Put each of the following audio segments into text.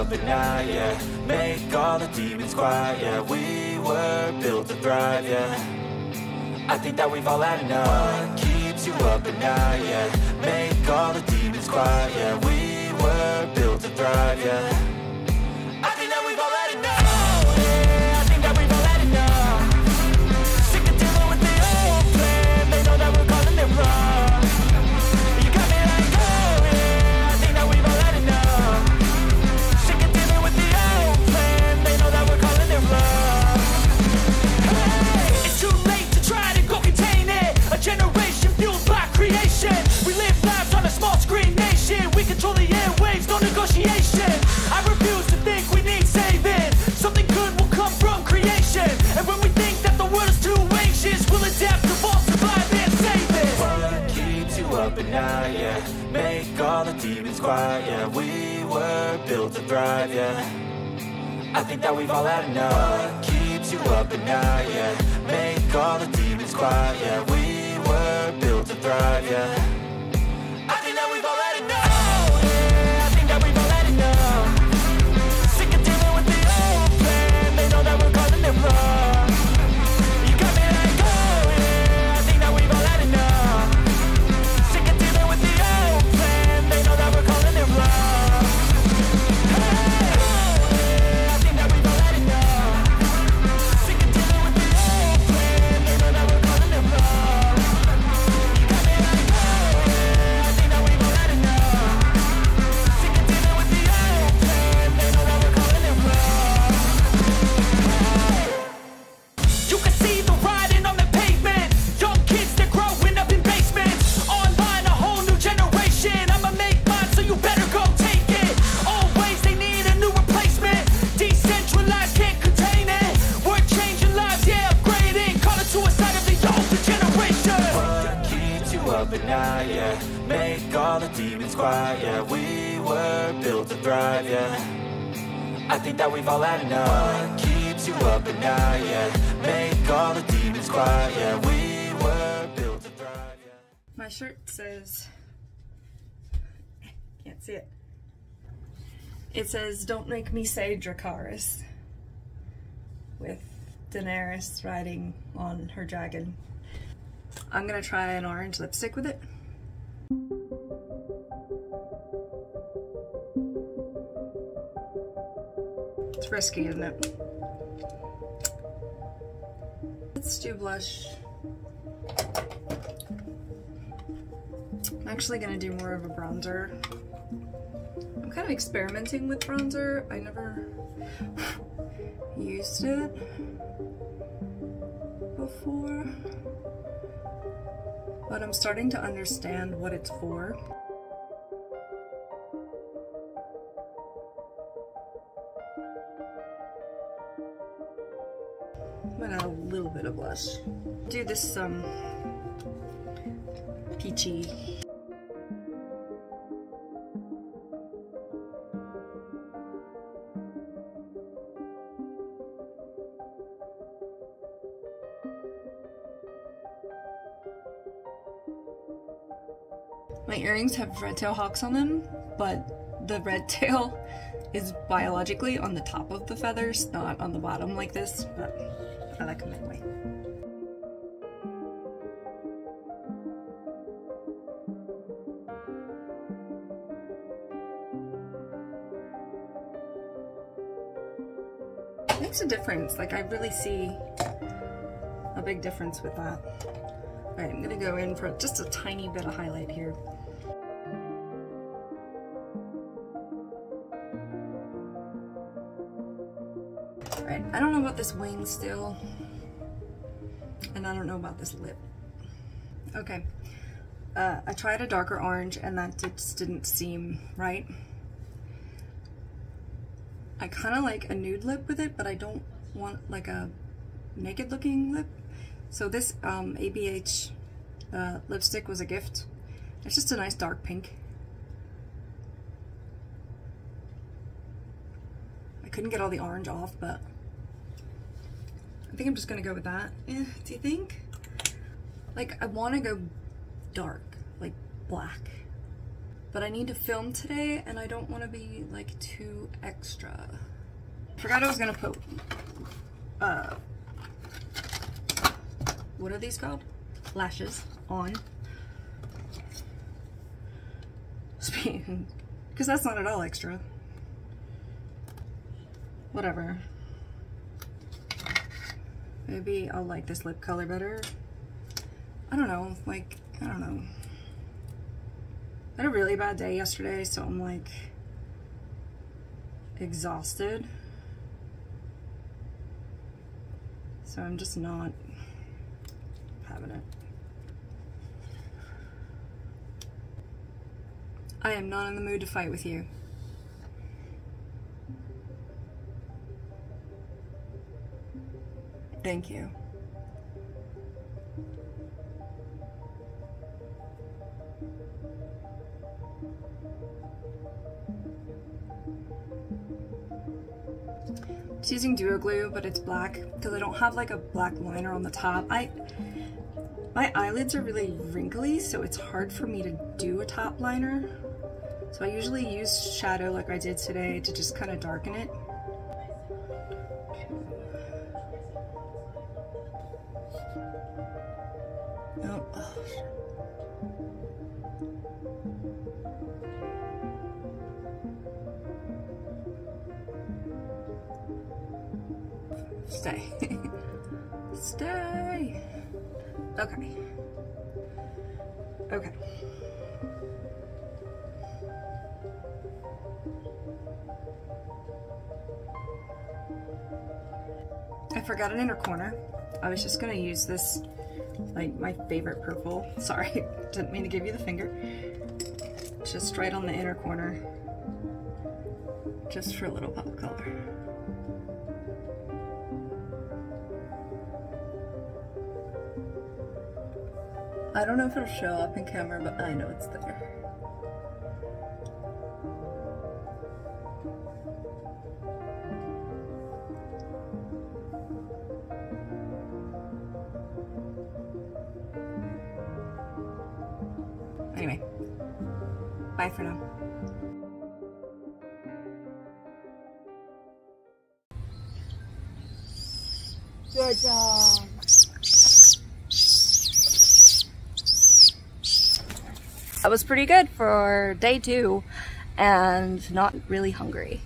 up at night, yeah. Make all the demons quiet, yeah. We were built to thrive, yeah. I think that we've all had enough. What keeps you up at night, yeah. Make all the demons quiet, yeah. We were built to thrive, yeah. I think that we've all had enough. Oh, yeah, I think that we've all had enough. Sick of dealing with the old plan. They know that we're calling it wrong. You got me like, oh, yeah, I think that we've all had enough. Sick of dealing with the old plan. They know that we're calling it wrong. Hey, it's too late to try to go contain it. A generation fueled by creation. We live lives on a small screen nation. We control the airwaves, no negotiation. I refuse to think we need saving. Something good will come from creation. And when we think that the world is too anxious, we'll adapt, evolve, survive, and save it. What keeps you up at night, yeah. Make all the demons quiet, yeah. We were built to thrive, yeah. I think that we've all had enough. What keeps you up at night, yeah. Make all the demons quiet, yeah. We were built to thrive, yeah. I think that we've all had enough. Oh, yeah, I think that we've all had enough. Sick of dealing with the old plan. They know that we're calling it wrong. You got me like, oh, yeah, I think that we've all had enough. Sick of dealing with the old plan. They know that we're calling it wrong. Hey, oh, yeah, I think that we've all had enough. Sick of dealing with the old plan. They know that we're calling it wrong. You got me like, oh, yeah, I think that we've all had enough. Sick of dealing with the old plan. They know that we're calling it wrong. You can see the writing on the pavement. Young kids, they're growing up in basements. Online, a whole new generation. I'ma make mine, so you better go take it. Always, they need a new replacement. Decentralized, can't contain it. We're changing lives, yeah, upgrading. Call it suicide of the older generation. What keeps you up at night, yeah. Make all the demons quiet, yeah. We were built to thrive, yeah. I think that we've all had enough. What keeps you up at night, yeah. Make all the demons quiet, yeah. We were built to thrive, yeah. My shirt says, can't see it. It says, "Don't make me say Dracarys," with Daenerys riding on her dragon. I'm gonna try an orange lipstick with it. It's risky, isn't it? Let's do blush. I'm actually gonna do more of a bronzer. I'm kind of experimenting with bronzer. I never used it before, but I'm starting to understand what it's for. I'm gonna add a little bit of blush. Do this peachy. My earrings have red tail hawks on them, but the red tail is biologically on the top of the feathers, not on the bottom like this, but I like them anyway. It makes a difference. Like, I really see a big difference with that. Alright, I'm gonna go in for just a tiny bit of highlight here. Alright, I don't know about this wing still, and I don't know about this lip. Okay, I tried a darker orange and that just didn't seem right. I kind of like a nude lip with it, but I don't want like a naked looking lip. So this ABH lipstick was a gift. It's just a nice dark pink. I couldn't get all the orange off, but I think I'm just gonna go with that. Do you think? Like, I want to go dark, like black, but I need to film today and I don't want to be like too extra. Forgot I was gonna put, what are these called? Lashes on. Because that's not at all extra. Whatever. Maybe I'll like this lip color better. I don't know, like, I don't know. I had a really bad day yesterday, so I'm like exhausted. So I'm just not having it. I am not in the mood to fight with you. Thank you. Just using Duo Glue, but it's black because I don't have like a black liner on the top. My eyelids are really wrinkly, so it's hard for me to do a top liner. So I usually use shadow like I did today to just kind of darken it. Oh. Stay. Stay. Okay. Okay. I forgot an inner corner. I was just gonna use this, like my favorite purple. Sorry, didn't mean to give you the finger. Just right on the inner corner. Just for a little pop of color. I don't know if it'll show up in camera, but I know it's there. Anyway, bye for now. Good job. That was pretty good for day 2 and not really hungry.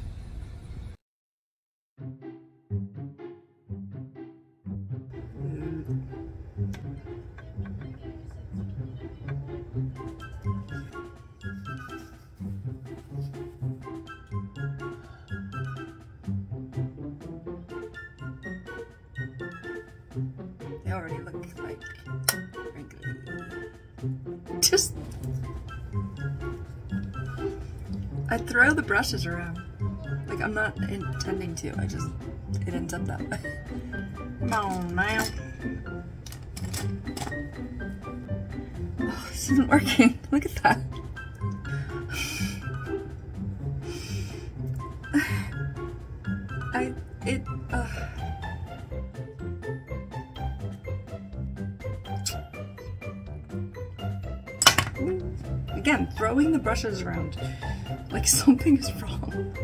They already look like wrinkly. Just I throw the brushes around. Like, I'm not intending to, it ends up that way. Come on now. Oh, this isn't working. Look at that. Again, throwing the brushes around like something is wrong.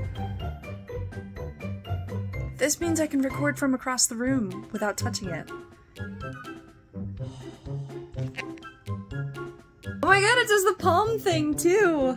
This means I can record from across the room without touching it. Oh my god, it does the palm thing too!